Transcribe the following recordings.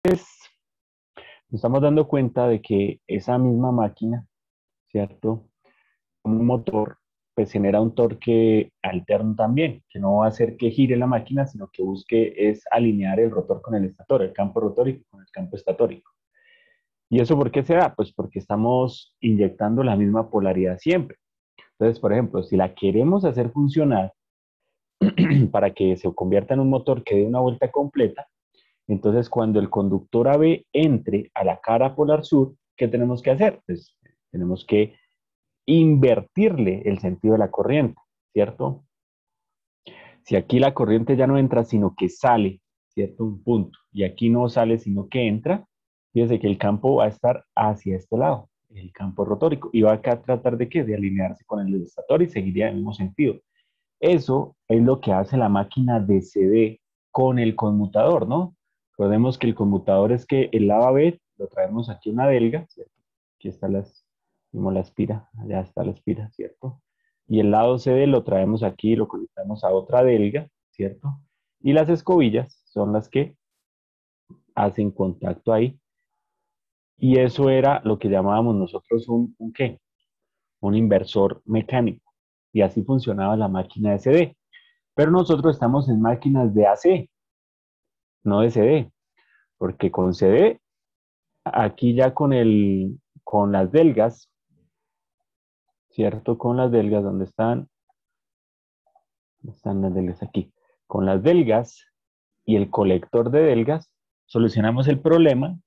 Nos estamos dando cuenta de que esa misma máquina, ¿cierto? Un motor, pues genera un torque alterno también, que no va a hacer que gire la máquina, sino que busque es alinear el rotor con el estator, el campo rotórico con el campo estatórico. ¿Y eso por qué se da? Pues porque estamos inyectando la misma polaridad siempre. Entonces, por ejemplo, si la queremos hacer funcionar para que se convierta en un motor que dé una vuelta completa, entonces cuando el conductor AB entre a la cara polar sur, ¿qué tenemos que hacer? Pues tenemos que invertirle el sentido de la corriente, ¿cierto? Si aquí la corriente ya no entra, sino que sale, ¿cierto? Un punto. Y aquí no sale, sino que entra, fíjese que el campo va a estar hacia este lado, el campo rotórico, y va a tratar de qué? De alinearse con el estator y seguiría en el mismo sentido. Eso es lo que hace la máquina de CD con el conmutador, ¿no? Recordemos que el conmutador es que el lado B lo traemos aquí una delga, ¿cierto? Aquí está como la espira, allá está la espira, ¿cierto? Y el lado CD lo traemos aquí y lo conectamos a otra delga, ¿cierto? Y las escobillas son las que hacen contacto ahí. Y eso era lo que llamábamos nosotros un ¿qué? Un inversor mecánico. Y así funcionaba la máquina de CD. Pero nosotros estamos en máquinas de AC, no de CD, porque con CD, aquí ya con las delgas, ¿cierto? Con las delgas, ¿dónde están? Están las delgas aquí. Con las delgas y el colector de delgas, solucionamos el problema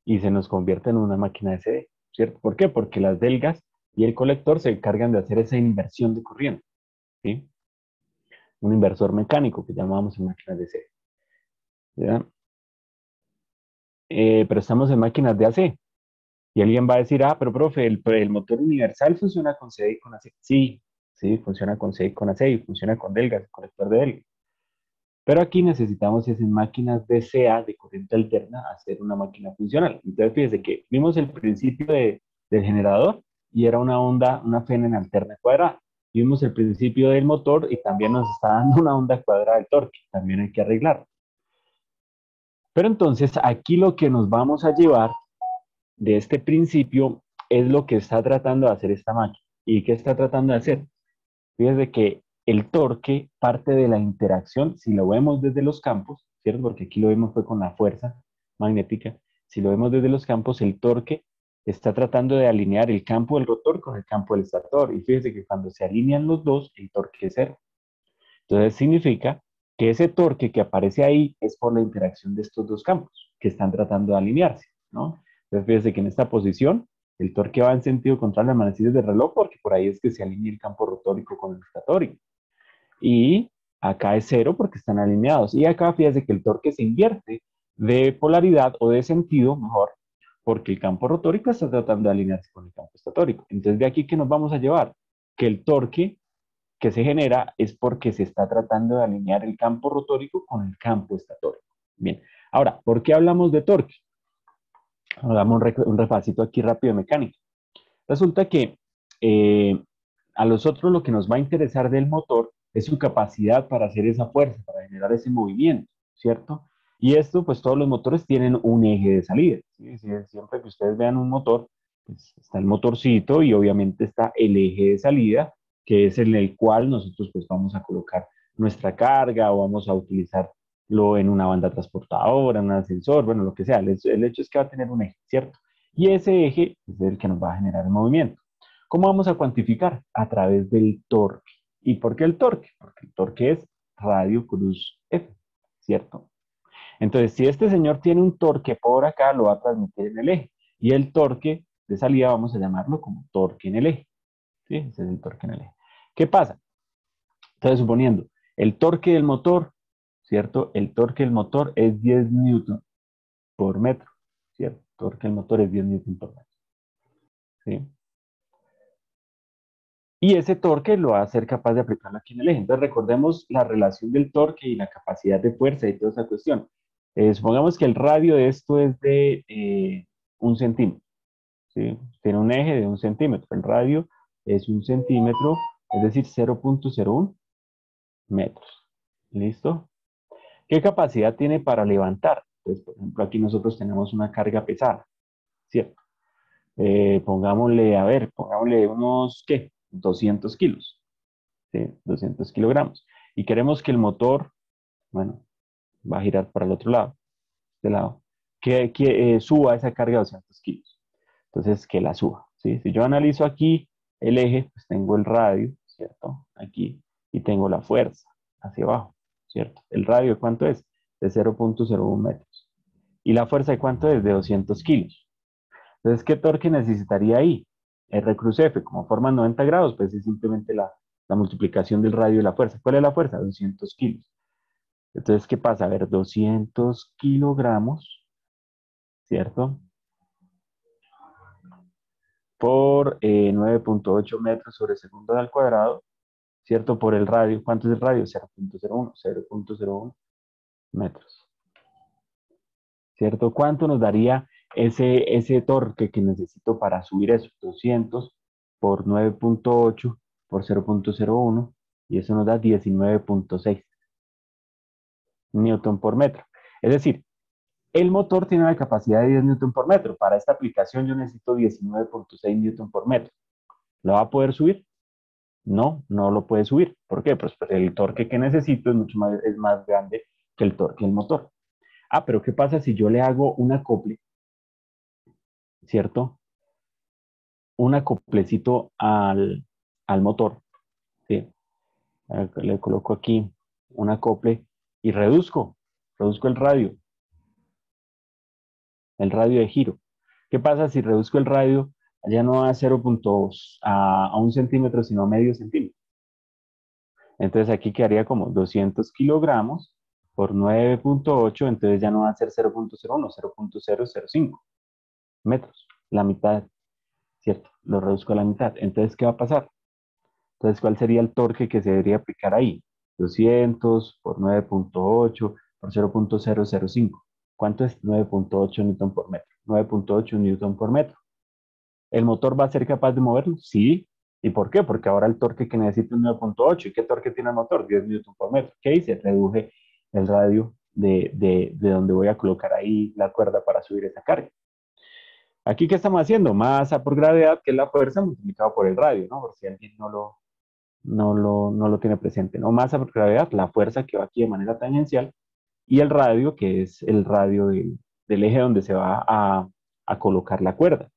y se nos convierte en una máquina de CD, ¿cierto? ¿Por qué? Porque las delgas y el colector se encargan de hacer esa inversión de corriente, ¿sí? Un inversor mecánico que llamamos en máquinas de CD, ¿ya? Pero estamos en máquinas de AC. Y alguien va a decir, pero profe, el motor universal funciona con CD y con AC. Sí, sí, funciona con CD y con AC y funciona con delgas, conector de delgas. Pero aquí necesitamos es en máquinas de CA, de corriente alterna, hacer una máquina funcional. Entonces, fíjese que vimos el principio del generador y era una onda, una fenen alterna cuadrada. Vimos el principio del motor y también nos está dando una onda cuadrada del torque. También hay que arreglarlo. Pero entonces, aquí lo que nos vamos a llevar de este principio es lo que está tratando de hacer esta máquina. ¿Y qué está tratando de hacer? Fíjese que el torque parte de la interacción, si lo vemos desde los campos, ¿cierto? Porque aquí lo vemos fue con la fuerza magnética. Si lo vemos desde los campos, el torque está tratando de alinear el campo del rotor con el campo del estator. Y fíjese que cuando se alinean los dos, el torque es cero. Entonces significa que ese torque que aparece ahí es por la interacción de estos dos campos que están tratando de alinearse, ¿no? Entonces fíjese que en esta posición el torque va en sentido contrario a las manecillas del reloj porque por ahí es que se alinea el campo rotórico con el estatórico. Y acá es cero porque están alineados. Y acá fíjese que el torque se invierte de polaridad o de sentido, mejor, porque el campo rotórico está tratando de alinearse con el campo estatórico. Entonces de aquí que nos vamos a llevar que el torque que se genera es porque se está tratando de alinear el campo rotórico con el campo estatórico. Bien, ahora, ¿por qué hablamos de torque? Hagamos un repasito aquí rápido de mecánica. Resulta que eh, a nosotros lo que nos va a interesar del motor es su capacidad para hacer esa fuerza, para generar ese movimiento, ¿cierto? Y esto, pues todos los motores tienen un eje de salida. ¿Sí? Siempre que ustedes vean un motor, pues está el motorcito y obviamente está el eje de salida, que es en el cual nosotros pues vamos a colocar nuestra carga o vamos a utilizarlo en una banda transportadora, en un ascensor, bueno, lo que sea. El hecho es que va a tener un eje, ¿cierto? Y ese eje es el que nos va a generar el movimiento. ¿Cómo vamos a cuantificar? A través del torque. ¿Y por qué el torque? Porque el torque es radio cruz F, ¿cierto? Entonces, si este señor tiene un torque por acá, lo va a transmitir en el eje. Y el torque de salida vamos a llamarlo como torque en el eje. ¿Sí? Ese es el torque en el eje. ¿Qué pasa? Entonces, suponiendo, el torque del motor, ¿cierto? El torque del motor es 10 newton por metro, ¿cierto? El torque del motor es 10 newton por metro, ¿sí? Y ese torque lo va a ser capaz de aplicarlo aquí en el eje. Entonces recordemos la relación del torque y la capacidad de fuerza y toda esa cuestión. Supongamos que el radio de esto es de 1 centímetro, ¿sí? Tiene un eje de 1 centímetro. El radio es 1 centímetro, es decir, 0,01 metros. ¿Listo? ¿Qué capacidad tiene para levantar? Entonces, por ejemplo, aquí nosotros tenemos una carga pesada, ¿cierto? Pongámosle, a ver, pongámosle unos, ¿qué? 200 kilos, ¿sí? 200 kilogramos. Y queremos que el motor, bueno, va a girar para el otro lado, este lado, que suba esa carga de 200 kilos. Entonces, que la suba, ¿sí? Si yo analizo aquí el eje, pues tengo el radio, ¿cierto? Aquí, y tengo la fuerza hacia abajo, ¿cierto? ¿El radio de cuánto es? De 0,01 metros. ¿Y la fuerza de cuánto es? De 200 kilos. Entonces, ¿qué torque necesitaría ahí? R cruz F, como forma 90 grados, pues es simplemente la multiplicación del radio y la fuerza. ¿Cuál es la fuerza? 200 kilos. Entonces, ¿qué pasa? A ver, 200 kilogramos, ¿cierto? Por 9,8 metros sobre segundo al cuadrado, ¿cierto? Por el radio. ¿Cuánto es el radio? 0,01 metros, ¿cierto? ¿Cuánto nos daría ese torque que necesito para subir eso? 200 por 9,8 por 0,01 y eso nos da 19,6 newton por metro. Es decir, el motor tiene una capacidad de 10 newton por metro. Para esta aplicación yo necesito 19,6 newton por metro. ¿Lo va a poder subir? No, no lo puede subir. ¿Por qué? Pues el torque que necesito es más grande que el torque del motor. Ah, pero ¿qué pasa si yo le hago un acople, ¿cierto? Un acoplecito al motor, ¿sí? Le coloco aquí un acople y reduzco el radio de giro. ¿Qué pasa si reduzco el radio ya no a 0,2 a 1 centímetro, sino a medio centímetro? Entonces aquí quedaría como 200 kilogramos por 9,8, entonces ya no va a ser 0,01, 0,005 metros, la mitad, ¿cierto? Lo reduzco a la mitad. Entonces, ¿qué va a pasar? Entonces, ¿cuál sería el torque que se debería aplicar ahí? 200 por 9,8 por 0,005. ¿Cuánto es? 9,8 newton por metro. 9,8 newton por metro. ¿El motor va a ser capaz de moverlo? Sí. ¿Y por qué? Porque ahora el torque que necesito es 9,8. ¿Y qué torque tiene el motor? 10 newton por metro. ¿Qué hice? Reduje el radio de donde voy a colocar ahí la cuerda para subir esa carga. Aquí, ¿qué estamos haciendo? Masa por gravedad, que es la fuerza multiplicado por el radio, ¿no? Por si alguien no lo tiene presente, ¿no? Masa por gravedad, la fuerza que va aquí de manera tangencial, y el radio, que es el radio del eje donde se va a colocar la cuerda.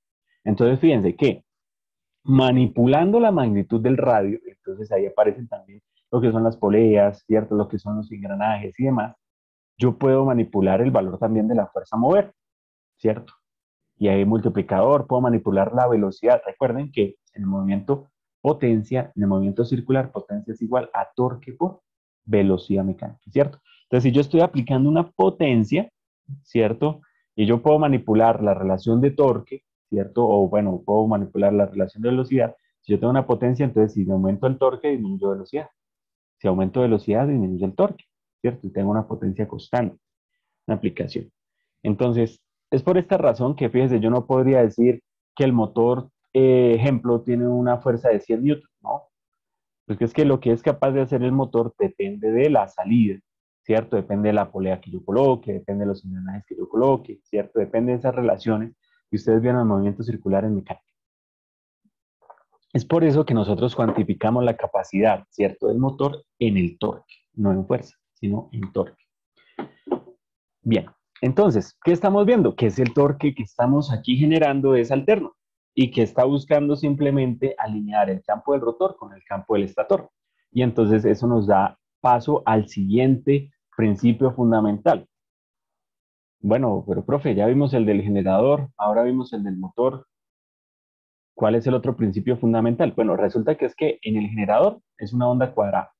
Entonces, fíjense que manipulando la magnitud del radio, entonces ahí aparecen también lo que son las poleas, ¿cierto? Lo que son los engranajes y demás. Yo puedo manipular el valor también de la fuerza a mover, ¿cierto? Y ahí multiplicador, puedo manipular la velocidad. Recuerden que en el movimiento potencia, en el movimiento circular, potencia es igual a torque por velocidad mecánica, ¿cierto? Entonces, si yo estoy aplicando una potencia, ¿cierto? Y yo puedo manipular la relación de torque, ¿cierto? O bueno, puedo manipular la relación de velocidad. Si yo tengo una potencia, entonces si aumento el torque, disminuyo velocidad. Si aumento velocidad, disminuye el torque, ¿cierto? Y tengo una potencia constante, una aplicación. Entonces, es por esta razón que, fíjese, yo no podría decir que el motor, ejemplo, tiene una fuerza de 100 newton, ¿no? Porque es que lo que es capaz de hacer el motor depende de la salida, ¿cierto? Depende de la polea que yo coloque, depende de los engranajes que yo coloque, ¿cierto? Depende de esas relaciones que ustedes vieron en el movimiento circular en mecánica. Es por eso que nosotros cuantificamos la capacidad, ¿cierto? Del motor en el torque, no en fuerza, sino en torque. Bien, entonces, ¿qué estamos viendo? Que es el torque que estamos aquí generando es alterno y que está buscando simplemente alinear el campo del rotor con el campo del estator. Y entonces eso nos da paso al siguiente principio fundamental. Bueno, pero profe, ya vimos el del generador, ahora vimos el del motor. ¿Cuál es el otro principio fundamental? Bueno, resulta que es que en el generador es una onda cuadrada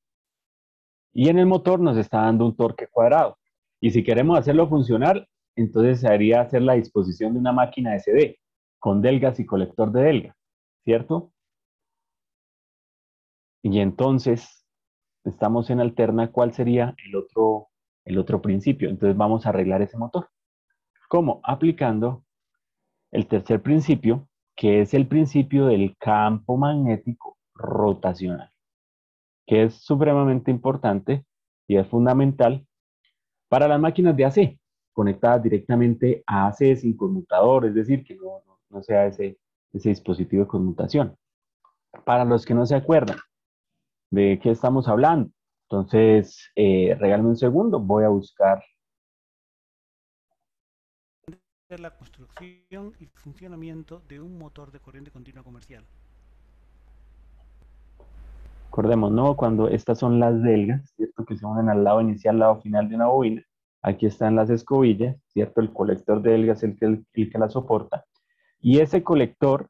y en el motor nos está dando un torque cuadrado. Y si queremos hacerlo funcionar, entonces se haría hacer la disposición de una máquina SD con delgas y colector de delgas, ¿cierto? Y entonces estamos en alterna, ¿cuál sería el otro principio? Entonces vamos a arreglar ese motor. ¿Cómo? Aplicando el tercer principio, que es el principio del campo magnético rotacional, que es supremamente importante y es fundamental para las máquinas de AC. conectadas directamente a AC sin conmutador, es decir, que no sea ese dispositivo de conmutación. Para los que no se acuerdan de qué estamos hablando, entonces, regálame un segundo, voy a buscar. La construcción y funcionamiento de un motor de corriente continua comercial. Recordemos, ¿no? Cuando estas son las delgas, ¿cierto? Que se unen al lado inicial, al lado final de una bobina. Aquí están las escobillas, ¿cierto? El colector de delgas es el que la soporta. Y ese colector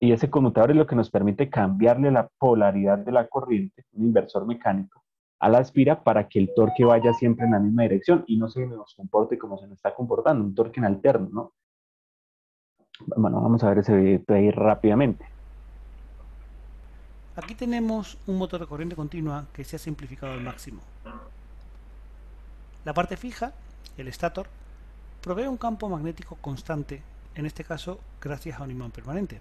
y ese conmutador es lo que nos permite cambiarle la polaridad de la corriente, un inversor mecánico, a la espira para que el torque vaya siempre en la misma dirección y no se nos comporte como se nos está comportando, un torque en alterno, ¿no? Bueno, vamos a ver ese video ahí rápidamente. Aquí tenemos un motor de corriente continua que se ha simplificado al máximo. La parte fija, el estator, provee un campo magnético constante, en este caso gracias a un imán permanente.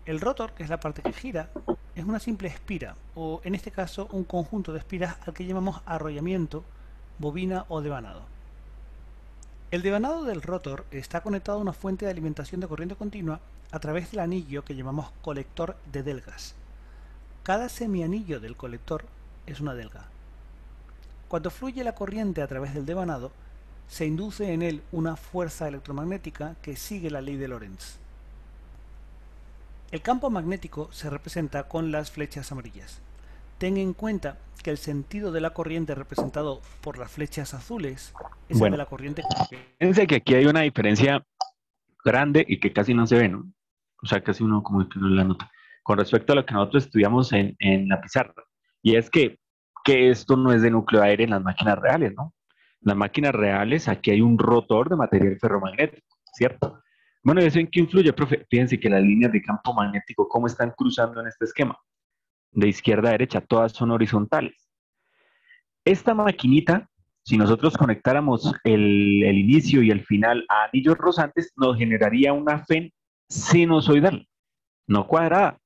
El rotor, que es la parte que gira, es una simple espira, o en este caso un conjunto de espiras al que llamamos arrollamiento, bobina o devanado. El devanado del rotor está conectado a una fuente de alimentación de corriente continua a través del anillo que llamamos colector de delgas. Cada semianillo del colector es una delga. Cuando fluye la corriente a través del devanado, se induce en él una fuerza electromagnética que sigue la ley de Lorentz. El campo magnético se representa con las flechas amarillas. Ten en cuenta que el sentido de la corriente representado por las flechas azules es el de Bueno, la corriente. fíjense que aquí hay una diferencia grande y que casi no se ve, ¿no? O sea, casi uno como que no la nota. Con respecto a lo que nosotros estudiamos en la pizarra. Y es que esto no es de núcleo de aire en las máquinas reales, ¿no? En las máquinas reales, aquí hay un rotor de material ferromagnético, ¿cierto? Bueno, ¿y eso en qué influye, profe? Fíjense que las líneas de campo magnético, ¿cómo están cruzando en este esquema? De izquierda a derecha, todas son horizontales. Esta maquinita, si nosotros conectáramos el inicio y el final a anillos rozantes, nos generaría una FEN sinusoidal, no cuadrada.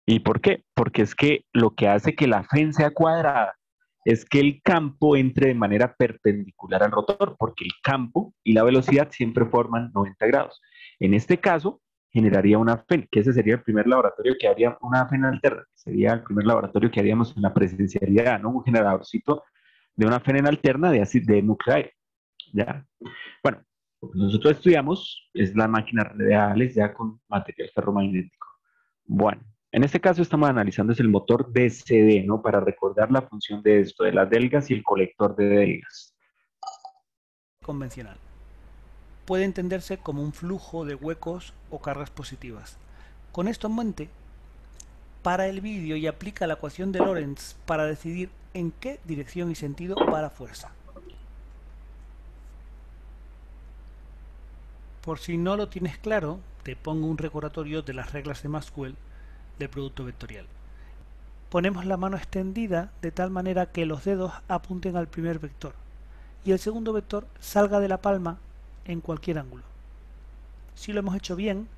¿Y por qué? Porque es que lo que hace que la FEN sea cuadrada es que el campo entre de manera perpendicular al rotor, porque el campo y la velocidad siempre forman 90 grados. En este caso, generaría una FEN, que ese sería el primer laboratorio que haría una FEN alterna, sería el primer laboratorio que haríamos en la presencialidad, ¿no? Un generadorcito de una FEN alterna de nuclear, ¿ya? Bueno, lo que nosotros estudiamos es las máquinas reales ya con material ferromagnético. Bueno, en este caso estamos analizando es el motor DCD, ¿no? Para recordar la función de esto, de las delgas y el colector de delgas. Convencional. Puede entenderse como un flujo de huecos o cargas positivas. Con esto en mente, para el vídeo y aplica la ecuación de Lorentz para decidir en qué dirección y sentido va la fuerza. Por si no lo tienes claro, te pongo un recordatorio de las reglas de Maxwell del producto vectorial. Ponemos la mano extendida de tal manera que los dedos apunten al primer vector y el segundo vector salga de la palma en cualquier ángulo. Si lo hemos hecho bien,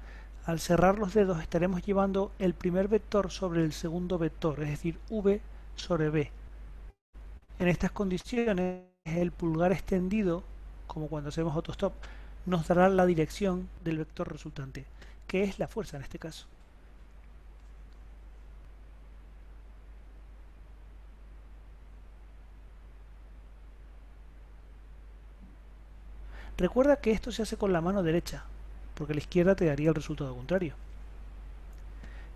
al cerrar los dedos estaremos llevando el primer vector sobre el segundo vector, es decir, v sobre b. En estas condiciones, el pulgar extendido, como cuando hacemos autostop, nos dará la dirección del vector resultante, que es la fuerza en este caso. Recuerda que esto se hace con la mano derecha, porque la izquierda te daría el resultado contrario.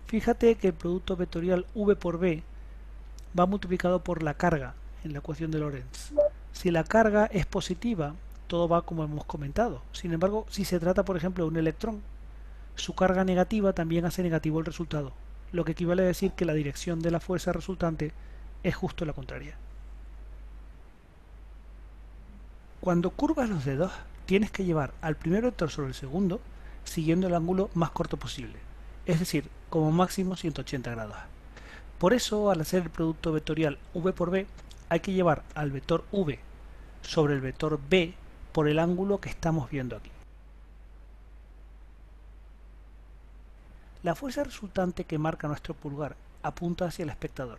Fíjate que el producto vectorial v por b va multiplicado por la carga en la ecuación de Lorentz. Si la carga es positiva, todo va como hemos comentado. Sin embargo, si se trata, por ejemplo, de un electrón, su carga negativa también hace negativo el resultado, lo que equivale a decir que la dirección de la fuerza resultante es justo la contraria. Cuando curvas los dedos, tienes que llevar al primer vector sobre el segundo, siguiendo el ángulo más corto posible, es decir, como máximo 180 grados. Por eso, al hacer el producto vectorial v por b, hay que llevar al vector v sobre el vector b por el ángulo que estamos viendo aquí. La fuerza resultante que marca nuestro pulgar apunta hacia el espectador.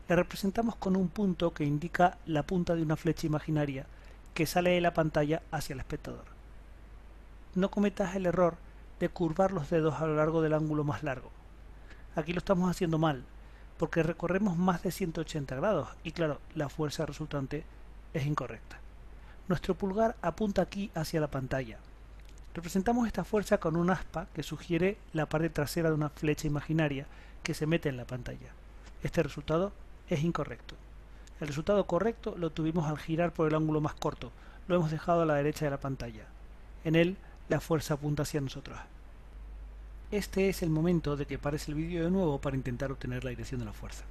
La representamos con un punto que indica la punta de una flecha imaginaria que sale de la pantalla hacia el espectador. No cometas el error de curvar los dedos a lo largo del ángulo más largo. Aquí lo estamos haciendo mal, porque recorremos más de 180 grados y claro, la fuerza resultante es incorrecta. Nuestro pulgar apunta aquí hacia la pantalla. Representamos esta fuerza con un aspa que sugiere la parte trasera de una flecha imaginaria que se mete en la pantalla. Este resultado es incorrecto. El resultado correcto lo tuvimos al girar por el ángulo más corto. Lo hemos dejado a la derecha de la pantalla. En él, la fuerza apunta hacia nosotros. Este es el momento de que pares el vídeo de nuevo para intentar obtener la dirección de la fuerza.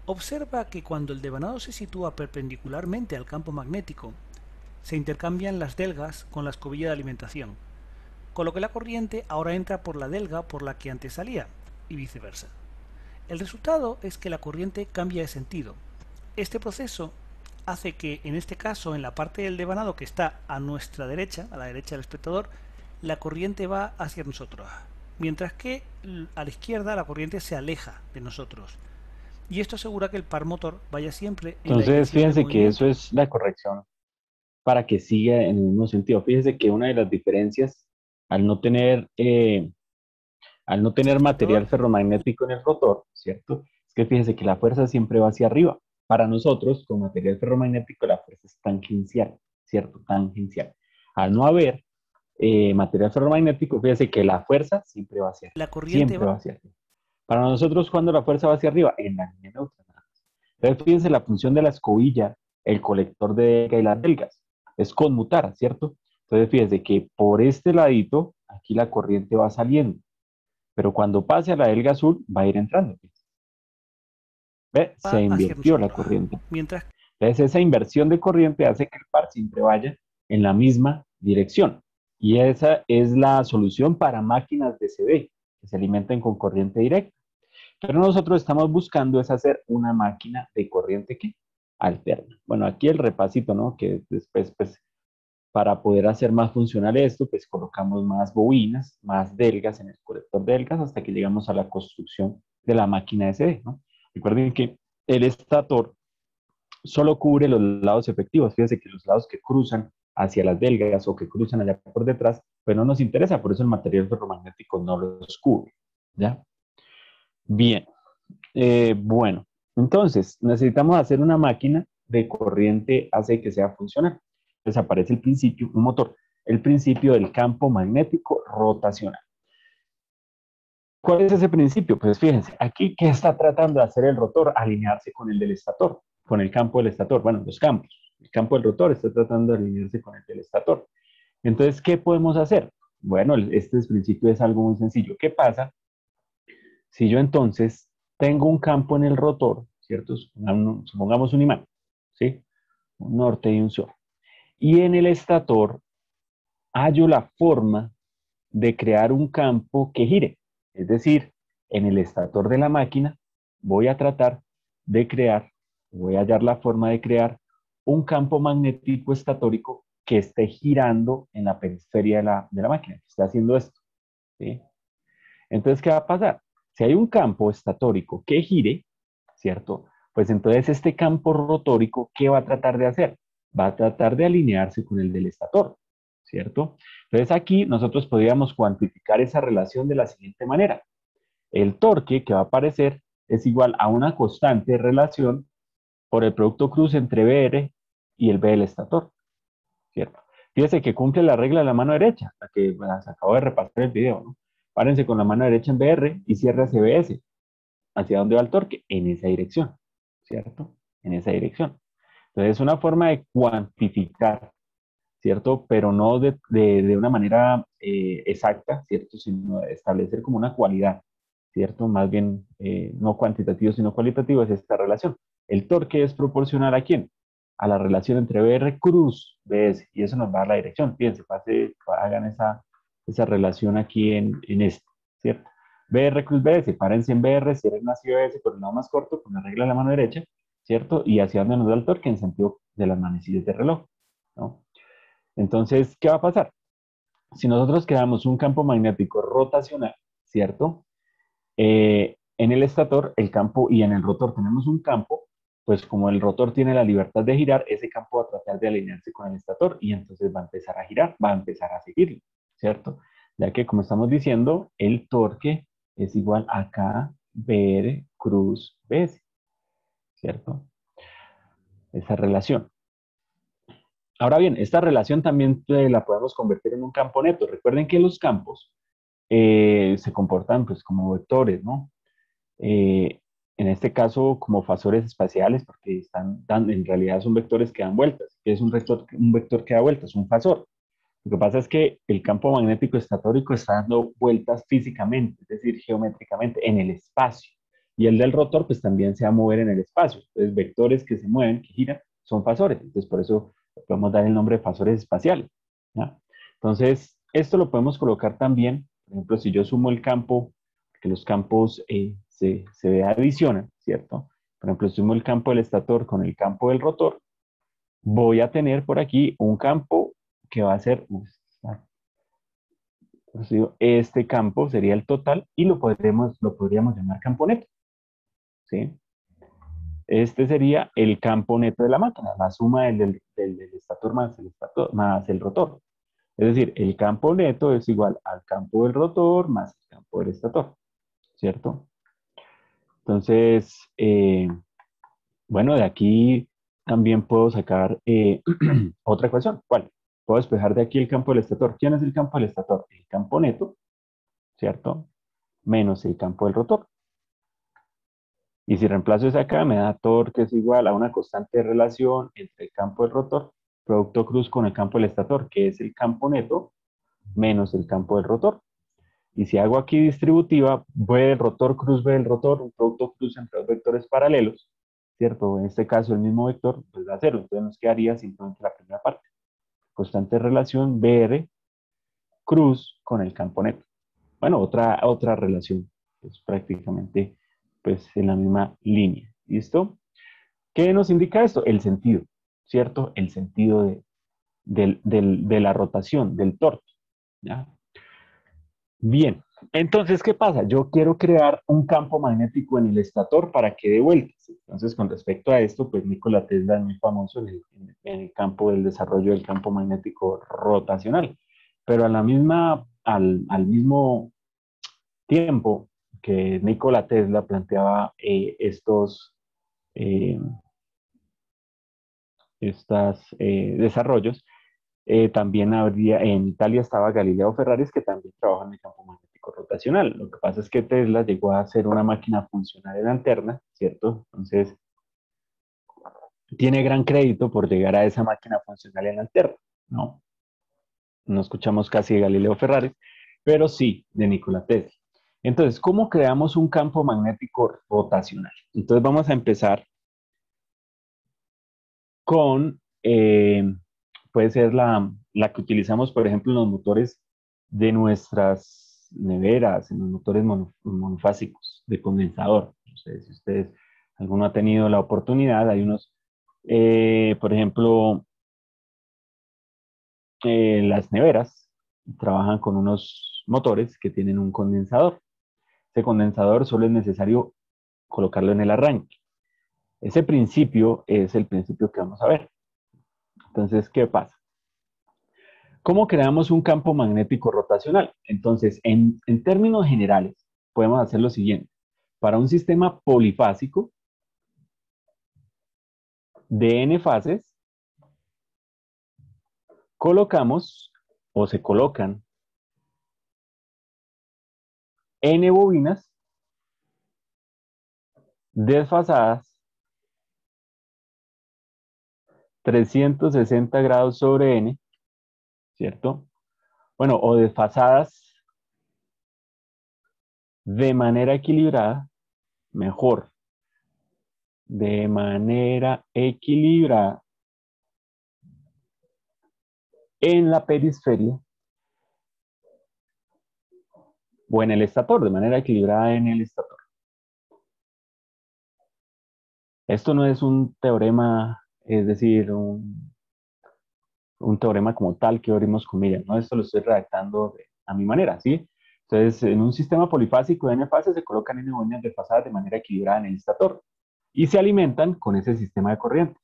Observa que cuando el devanado se sitúa perpendicularmente al campo magnético, se intercambian las delgas con la escobilla de alimentación, con lo que la corriente ahora entra por la delga por la que antes salía, y viceversa. El resultado es que la corriente cambia de sentido. Este proceso hace que, en este caso, en la parte del devanado que está a nuestra derecha, a la derecha del espectador, la corriente va hacia nosotros, mientras que a la izquierda la corriente se aleja de nosotros. Y esto asegura que el par motor vaya siempre en la Entonces, dirección del fíjense que eso movimiento. es la corrección para que siga en el mismo sentido. Fíjense que una de las diferencias al no tener, eh, al no Hacia el tener espectador, material ferromagnético en el rotor, ¿cierto? Es que fíjense que la fuerza siempre va hacia arriba. Para nosotros, con material ferromagnético, la fuerza es tangencial, ¿cierto? Tangencial. Al no haber material ferromagnético, fíjense que la fuerza la corriente siempre va... va hacia arriba. Para nosotros, cuando la fuerza va hacia arriba, en la línea neutra. Entonces, fíjense la función de la escobilla, el colector de delga y las delgas, es conmutar, ¿cierto? Entonces, fíjense que por este ladito, aquí la corriente va saliendo, pero cuando pase a la delga azul, va a ir entrando. ¿Ve? Se va hacia invirtió la nosotros, corriente. mientras Entonces, esa inversión de corriente hace que el par siempre vaya en la misma dirección. Y esa es la solución para máquinas de CD, que se alimenten con corriente directa. Pero nosotros estamos buscando es hacer una máquina de corriente que alterna. Bueno, aquí el repasito, ¿no? Que después, pues, para poder hacer más funcional esto, pues colocamos más bobinas, más delgas en el colector de delgas hasta que llegamos a la construcción de la máquina SD, ¿no? Recuerden que el estator solo cubre los lados efectivos. Fíjense que los lados que cruzan hacia las delgas o que cruzan allá por detrás, pues no nos interesa, por eso el material ferromagnético no los cubre, ¿ya? Bien. Bueno, entonces necesitamos hacer una máquina de corriente AC que sea funcional. Entonces aparece el principio, un motor, el principio del campo magnético rotacional. ¿Cuál es ese principio? Pues fíjense, aquí, ¿qué está tratando de hacer el rotor? Alinearse con el del estator, con el campo del estator. Bueno, los campos. El campo del rotor está tratando de alinearse con el del estator. Entonces, ¿qué podemos hacer? Bueno, este principio es algo muy sencillo. ¿Qué pasa si yo entonces tengo un campo en el rotor, ¿cierto? Supongamos un imán, ¿sí? Un norte y un sur. Y en el estator hallo la forma de crear un campo que gire. Es decir, en el estator de la máquina voy a tratar de crear, voy a hallar la forma de crear un campo magnético estatórico que esté girando en la periferia de la máquina, que esté haciendo esto, ¿sí? Entonces, ¿qué va a pasar? Si hay un campo estatórico que gire, ¿cierto? Pues entonces este campo rotórico, ¿qué va a tratar de hacer? Va a tratar de alinearse con el del estator, ¿cierto? Entonces aquí nosotros podríamos cuantificar esa relación de la siguiente manera. El torque que va a aparecer es igual a una constante relación por el producto cruz entre BR y el B del estator, ¿cierto? Fíjese que cumple la regla de la mano derecha, la que bueno, se acabó de repasar el video, ¿no? Párense con la mano derecha en BR y cierre CBS. ¿Hacia dónde va el torque? En esa dirección, ¿cierto? En esa dirección. Entonces es una forma de cuantificar, ¿cierto? Pero no de una manera exacta, ¿cierto? Sino de establecer como una cualidad, ¿cierto? Más bien no cuantitativo, sino cualitativo es esta relación. El torque es proporcional ¿a quién? A la relación entre BR cruz BS, y eso nos va a dar la dirección. Fíjense, hagan esa relación aquí en esto, ¿cierto? BR cruz BS, párense en BR, cierren hacia BS por el lado más corto, con la regla de la mano derecha, ¿cierto? Y hacia dónde nos da el torque en sentido de las manecillas de reloj, ¿no? Entonces, ¿qué va a pasar? Si nosotros creamos un campo magnético rotacional, ¿cierto? En el estator, el campo, y en el rotor tenemos un campo, pues como el rotor tiene la libertad de girar, ese campo va a tratar de alinearse con el estator y entonces va a empezar a girar, va a empezar a seguirlo, ¿cierto? Ya que, como estamos diciendo, el torque es igual a K, BR, cruz, BS, ¿cierto? Esa relación. Ahora bien, esta relación también la podemos convertir en un campo neto. Recuerden que los campos se comportan pues como vectores, ¿no? Eh, en este caso como fasores espaciales, porque en realidad son vectores que dan vueltas. ¿Qué es un vector que da vueltas? Un fasor. Lo que pasa es que el campo magnético estatórico está dando vueltas físicamente, es decir, geométricamente, en el espacio. Y el del rotor, pues también se va a mover en el espacio. Entonces, vectores que se mueven, que giran, son fasores. Entonces, por eso podemos dar el nombre de fasores espaciales, ¿ya? Entonces, esto lo podemos colocar también, por ejemplo, si yo sumo el campo, que los campos se adicionan, ¿cierto? Por ejemplo, sumo el campo del estator con el campo del rotor, voy a tener por aquí un campo que va a ser, este campo sería el total y lo podríamos llamar campo neto, ¿sí? Este sería el campo neto de la máquina, la suma del estator más el rotor. Es decir, el campo neto es igual al campo del rotor más el campo del estator, ¿cierto? Entonces, bueno, de aquí también puedo sacar otra ecuación. ¿Cuál? Puedo despejar de aquí el campo del estator. ¿Quién es el campo del estator? El campo neto, ¿cierto? Menos el campo del rotor. Y si reemplazo ese acá, me da torque es igual a una constante de relación entre el campo del rotor, producto cruz con el campo del estator, que es el campo neto, menos el campo del rotor. Y si hago aquí distributiva, V del rotor, cruz V del rotor, un producto cruz entre dos vectores paralelos, ¿cierto? En este caso el mismo vector, pues da cero. Entonces nos quedaría simplemente la primera parte. Constante de relación BR cruz con el campo neto. Bueno, otra relación, pues prácticamente pues en la misma línea. ¿Listo? ¿Qué nos indica esto? El sentido, ¿cierto? El sentido de la rotación, del torque, ¿ya? Bien, entonces, ¿qué pasa? Yo quiero crear un campo magnético en el estator para que dé vueltas. Entonces, con respecto a esto, pues Nikola Tesla es muy famoso en el campo del desarrollo del campo magnético rotacional. Pero al mismo tiempo que Nikola Tesla planteaba eh, estos desarrollos, también en Italia estaba Galileo Ferraris, que también trabaja en el campo magnético rotacional. Lo que pasa es que Tesla llegó a hacer una máquina funcional en alterna, ¿cierto? Entonces, tiene gran crédito por llegar a esa máquina funcional en alterna, ¿no? No escuchamos casi de Galileo Ferraris, pero sí de Nikola Tesla. Entonces, ¿cómo creamos un campo magnético rotacional? Entonces, vamos a empezar con, puede ser la que utilizamos, por ejemplo, en los motores de nuestras neveras, en los motores monofásicos de condensador. No sé si ustedes, alguno ha tenido la oportunidad, hay unos, por ejemplo, las neveras trabajan con unos motores que tienen un condensador. Ese condensador solo es necesario colocarlo en el arranque. Ese principio es el principio que vamos a ver. Entonces, ¿qué pasa? ¿Cómo creamos un campo magnético rotacional? Entonces, en términos generales, podemos hacer lo siguiente. Para un sistema polifásico de n fases, colocamos o se colocan n bobinas desfasadas 360 grados sobre n, ¿cierto? Bueno, o desfasadas de manera equilibrada, mejor, de manera equilibrada en la periferia o en el estator, de manera equilibrada en el estator. Esto no es un teorema, es decir, un teorema como tal que abrimos comillas, ¿no? Esto lo estoy redactando a mi manera, ¿sí? Entonces, en un sistema polifásico de n fases se colocan n bobinas desfasadas de manera equilibrada en el estator y se alimentan con ese sistema de corriente.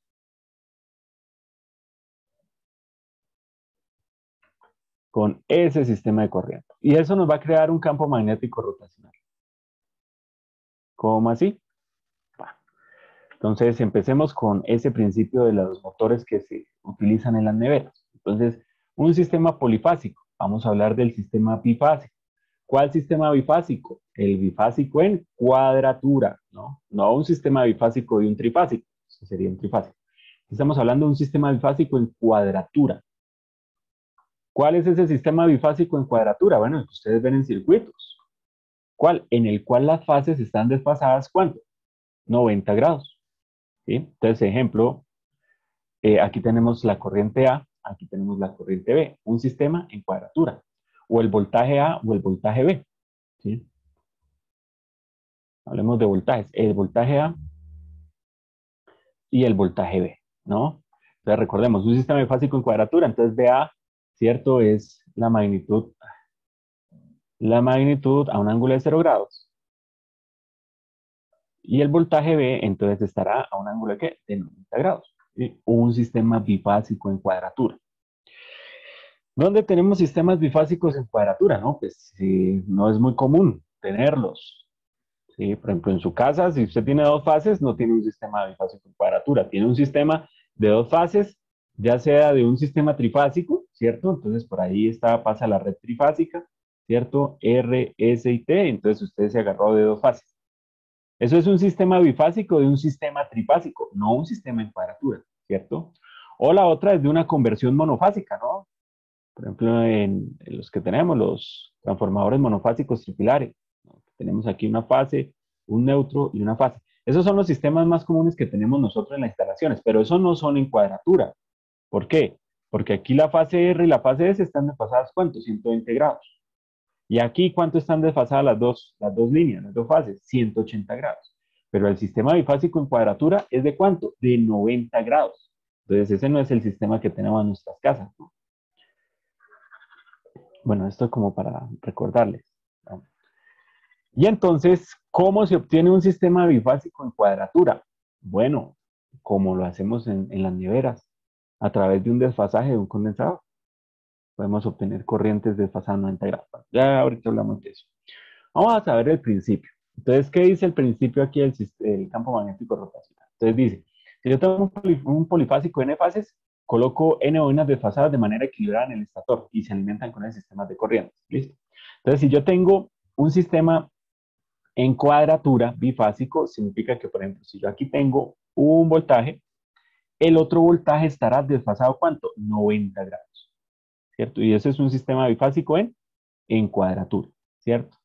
Con ese sistema de corriente. Y eso nos va a crear un campo magnético rotacional. ¿Cómo así? Bueno, entonces, empecemos con ese principio de los motores que se utilizan en las neveras. Entonces, un sistema polifásico. Vamos a hablar del sistema bifásico. ¿Cuál sistema bifásico? El bifásico en cuadratura, ¿no? No un sistema bifásico y un trifásico. Eso sería un trifásico. Estamos hablando de un sistema bifásico en cuadratura. ¿Cuál es ese sistema bifásico en cuadratura? Bueno, el que ustedes ven en circuitos. ¿Cuál? En el cual las fases están desfasadas, ¿cuánto? 90 grados. ¿Sí? Entonces, ejemplo, aquí tenemos la corriente A, aquí tenemos la corriente B, un sistema en cuadratura, o el voltaje A o el voltaje B. ¿Sí? Hablemos de voltajes, el voltaje A y el voltaje B, ¿no? Entonces, recordemos, un sistema bifásico en cuadratura, entonces BA, ¿cierto? Es la magnitud a un ángulo de 0 grados. Y el voltaje B, entonces, estará a un ángulo de ¿qué? De 90 grados. ¿Sí? Un sistema bifásico en cuadratura. ¿Dónde tenemos sistemas bifásicos en cuadratura? No, pues no es muy común tenerlos. ¿Sí? Por ejemplo, en su casa, si usted tiene dos fases, no tiene un sistema bifásico en cuadratura. Tiene un sistema de dos fases, ya sea de un sistema trifásico, ¿cierto? Entonces, por ahí pasa la red trifásica, ¿cierto? R, S y T. Entonces, usted se agarró de dos fases. Eso es un sistema bifásico de un sistema trifásico, no un sistema en cuadratura, ¿cierto? O la otra es de una conversión monofásica, ¿no? Por ejemplo, en los que tenemos los transformadores monofásicos tripilares, ¿no? Tenemos aquí una fase, un neutro y una fase. Esos son los sistemas más comunes que tenemos nosotros en las instalaciones, pero esos no son en cuadratura. ¿Por qué? Porque aquí la fase R y la fase S están desfasadas, ¿cuánto? 120 grados. Y aquí, ¿cuánto están desfasadas las dos líneas, las dos fases? 180 grados. Pero el sistema bifásico en cuadratura es de ¿cuánto? De 90 grados. Entonces, ese no es el sistema que tenemos en nuestras casas, ¿no? Bueno, esto como para recordarles, ¿no? Y entonces, ¿cómo se obtiene un sistema bifásico en cuadratura? Bueno, como lo hacemos en las neveras, a través de un desfasaje de un condensador. Podemos obtener corrientes desfasadas 90 grados. Ya ahorita hablamos de eso. Vamos a saber el principio. Entonces, ¿qué dice el principio aquí del campo magnético rotacional? Entonces dice, si yo tengo un polifásico n fases, coloco n bobinas desfasadas de manera equilibrada en el estator y se alimentan con el sistema de corrientes. ¿Listo? Entonces, si yo tengo un sistema en cuadratura bifásico, significa que, por ejemplo, si yo aquí tengo un voltaje, el otro voltaje estará desfasado, ¿cuánto? 90 grados, ¿cierto? Y ese es un sistema bifásico en cuadratura, ¿cierto?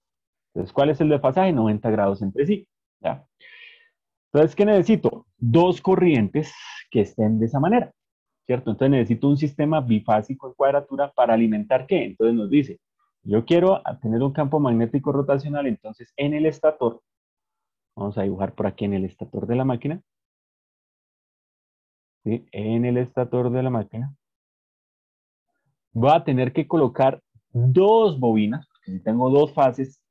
Entonces, ¿cuál es el desfasaje? 90 grados entre sí, ¿ya? Entonces, ¿qué necesito? Dos corrientes que estén de esa manera, ¿cierto? Entonces necesito un sistema bifásico en cuadratura para alimentar ¿qué? Entonces nos dice, yo quiero tener un campo magnético rotacional, entonces en el estator, vamos a dibujar por aquí en el estator de la máquina, ¿sí? En el estator de la máquina, voy a tener que colocar dos bobinas, porque si tengo dos fases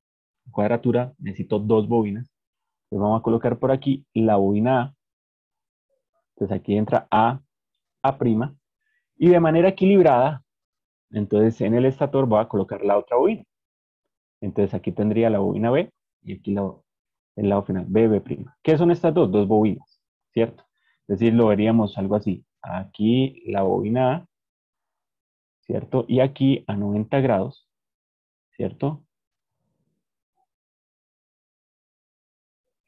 en cuadratura, necesito dos bobinas. Entonces vamos a colocar por aquí la bobina A, entonces aquí entra A', y de manera equilibrada, entonces en el estator voy a colocar la otra bobina. Entonces aquí tendría la bobina B y aquí el lado final, B'. ¿Qué son estas dos? Dos bobinas, ¿cierto? Es decir, lo veríamos algo así. Aquí la bobina A, ¿cierto? Y aquí a 90 grados, ¿cierto?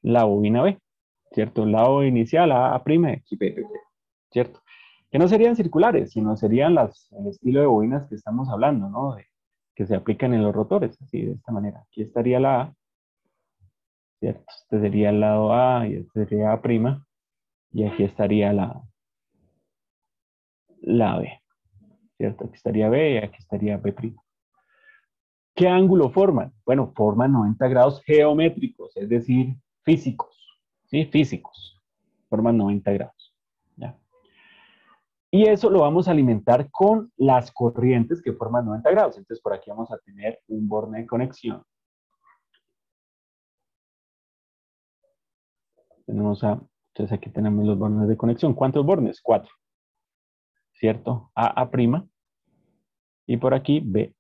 La bobina B, ¿cierto? El lado inicial, A', y aquí B', ¿cierto? Que no serían circulares, sino serían el estilo de bobinas que estamos hablando, ¿no? Que se aplican en los rotores, así de esta manera. Aquí estaría la A, ¿cierto? Este sería el lado A y este sería A', y aquí estaría la B, ¿cierto? Aquí estaría B y aquí estaría B'. ¿Qué ángulo forman? Bueno, forman 90 grados geométricos, es decir, físicos, ¿sí? Físicos, forman 90 grados, ¿ya? Y eso lo vamos a alimentar con las corrientes que forman 90 grados. Entonces, por aquí vamos a tener un borne de conexión. Entonces, aquí tenemos los bornes de conexión. ¿Cuántos bornes? 4, ¿cierto? A', y por aquí B',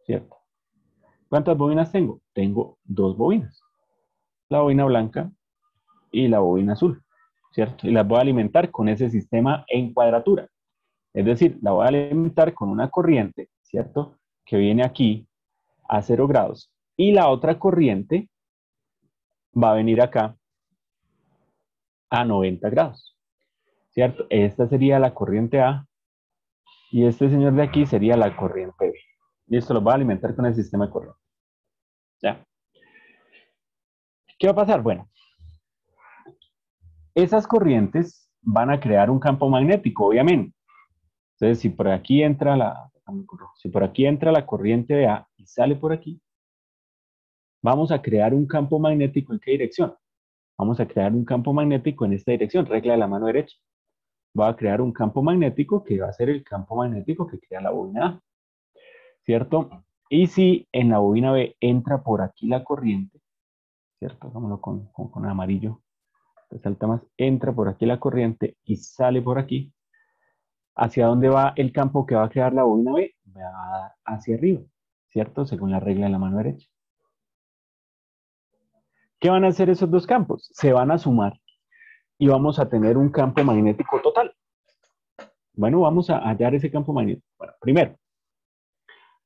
¿cierto? ¿Cuántas bobinas tengo? Tengo 2 bobinas. La bobina blanca y la bobina azul, ¿cierto? Y las voy a alimentar con ese sistema en cuadratura. Es decir, la voy a alimentar con una corriente, ¿cierto? Que viene aquí a 0 grados. Y la otra corriente va a venir acá a 90 grados, ¿cierto? Esta sería la corriente A y este señor de aquí sería la corriente B. Y esto lo va a alimentar con el sistema de corriente. ¿Ya? ¿Qué va a pasar? Bueno, esas corrientes van a crear un campo magnético, obviamente. Entonces, si por aquí entra la corriente de A y sale por aquí, vamos a crear un campo magnético. ¿En qué dirección? Vamos a crear un campo magnético en esta dirección, regla de la mano derecha. Va a crear un campo magnético que va a ser el campo magnético que crea la bobina A, ¿cierto? Y si en la bobina B entra por aquí la corriente, ¿cierto? Hagámoslo con amarillo, resalta más, entra por aquí la corriente y sale por aquí, ¿hacia dónde va el campo que va a crear la bobina B? Va hacia arriba, ¿cierto? Según la regla de la mano derecha. ¿Qué van a hacer esos dos campos? Se van a sumar y vamos a tener un campo magnético total. Bueno, vamos a hallar ese campo magnético. Bueno, primero,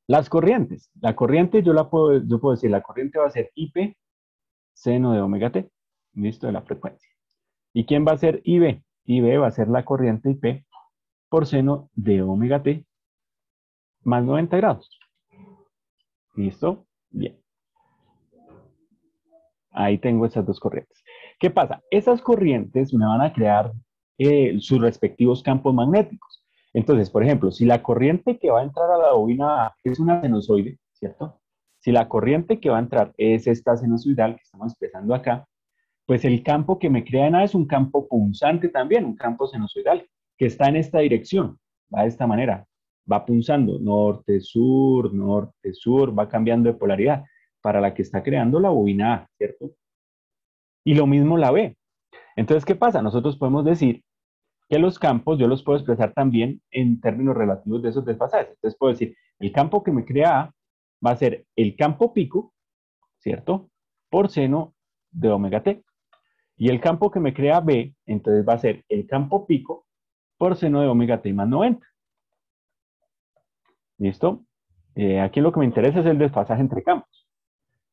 las corrientes. La corriente yo puedo decir, la corriente va a ser IP seno de omega t, listo, de la frecuencia. ¿Y quién va a ser IB? IB va a ser la corriente IP por seno de omega t más 90 grados. ¿Listo? Bien. Ahí tengo esas dos corrientes. ¿Qué pasa? Esas corrientes me van a crear sus respectivos campos magnéticos. Entonces, por ejemplo, si la corriente que va a entrar a la bobina A es una sinusoide, ¿cierto? Si la corriente que va a entrar es esta sinusoidal que estamos empezando acá, pues el campo que me crea en A es un campo punzante también, un campo sinusoidal, que está en esta dirección, va de esta manera, va punzando norte, sur, va cambiando de polaridad para la que está creando la bobina A, ¿cierto? Y lo mismo la B. Entonces, ¿qué pasa? Nosotros podemos decir que los campos yo los puedo expresar también en términos relativos de esos desfasajes. Entonces puedo decir, el campo que me crea A va a ser el campo pico, ¿cierto? Por seno de omega t. Y el campo que me crea B, entonces va a ser el campo pico por seno de omega t más 90. ¿Listo? Aquí lo que me interesa es el desfasaje entre campos.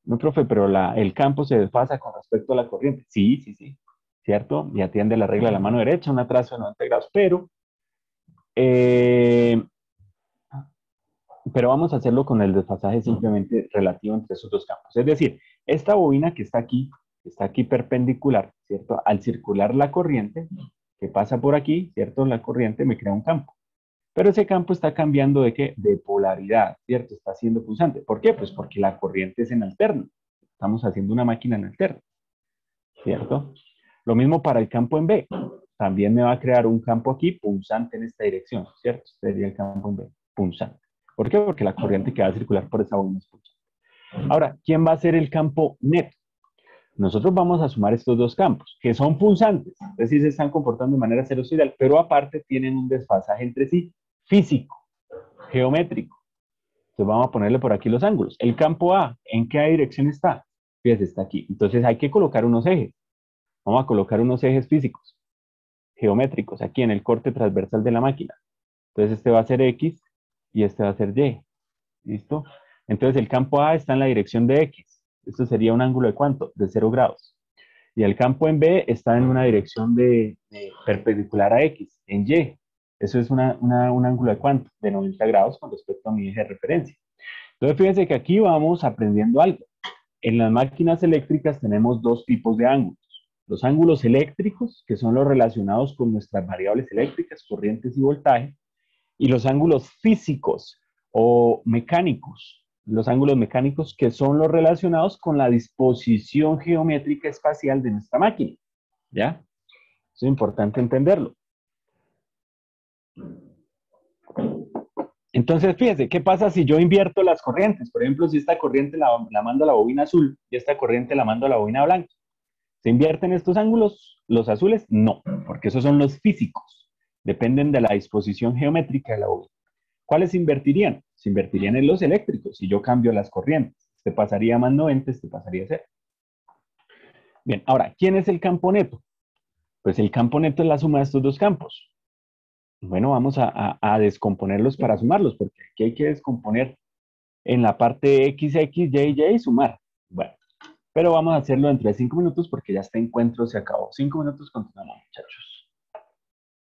No, profe, pero el campo se desfasa con respecto a la corriente. Sí, sí, sí. ¿Cierto? Y atiende la regla de la mano derecha, un atraso de 90 grados. Eh, pero vamos a hacerlo con el desfasaje simplemente relativo entre esos dos campos. Es decir, esta bobina que está aquí perpendicular, ¿cierto? Al circular la corriente que pasa por aquí, ¿cierto? La corriente me crea un campo. Pero ese campo está cambiando de qué? De polaridad, ¿cierto? Está siendo pulsante. ¿Por qué? Pues porque la corriente es en alterno. Estamos haciendo una máquina en alterno, ¿cierto? Lo mismo para el campo en B. También me va a crear un campo aquí punzante en esta dirección, ¿cierto? Este sería el campo en B, punzante. ¿Por qué? Porque la corriente que va a circular por esa bobina es punzante. Ahora, ¿quién va a ser el campo neto? Nosotros vamos a sumar estos dos campos, que son punzantes, es decir, se están comportando de manera sinusoidal, pero aparte tienen un desfasaje entre sí, físico, geométrico. Entonces vamos a ponerle por aquí los ángulos. El campo A, ¿en qué dirección está? Fíjese, está aquí. Entonces hay que colocar unos ejes. Vamos a colocar unos ejes físicos, geométricos, aquí en el corte transversal de la máquina. Entonces este va a ser X y este va a ser Y. ¿Listo? Entonces el campo A está en la dirección de X. Esto sería un ángulo de ¿cuánto? De 0 grados. Y el campo en B está en una dirección de perpendicular a X, en Y. Eso es un ángulo de ¿cuánto? De 90 grados con respecto a mi eje de referencia. Entonces fíjense que aquí vamos aprendiendo algo. En las máquinas eléctricas tenemos dos tipos de ángulos. Los ángulos eléctricos, que son los relacionados con nuestras variables eléctricas, corrientes y voltaje, y los ángulos físicos o mecánicos, los ángulos mecánicos que son los relacionados con la disposición geométrica espacial de nuestra máquina, ¿ya? Eso es importante entenderlo. Entonces, fíjese, ¿qué pasa si yo invierto las corrientes? Por ejemplo, si esta corriente la mando a la bobina azul y esta corriente la mando a la bobina blanca. ¿Se invierten estos ángulos, los azules? No, porque esos son los físicos. Dependen de la disposición geométrica de la bobina. ¿Cuáles se invertirían? Se invertirían en los eléctricos si yo cambio las corrientes. Este pasaría a más 90, este pasaría a 0. Bien, ahora, ¿quién es el campo neto? Pues el campo neto es la suma de estos dos campos. Bueno, vamos a descomponerlos para sumarlos, porque aquí hay que descomponer en la parte X, X, Y, Y y sumar. Bueno, pero vamos a hacerlo dentro de 5 minutos porque ya este encuentro se acabó. 5 minutos, continuamos, muchachos.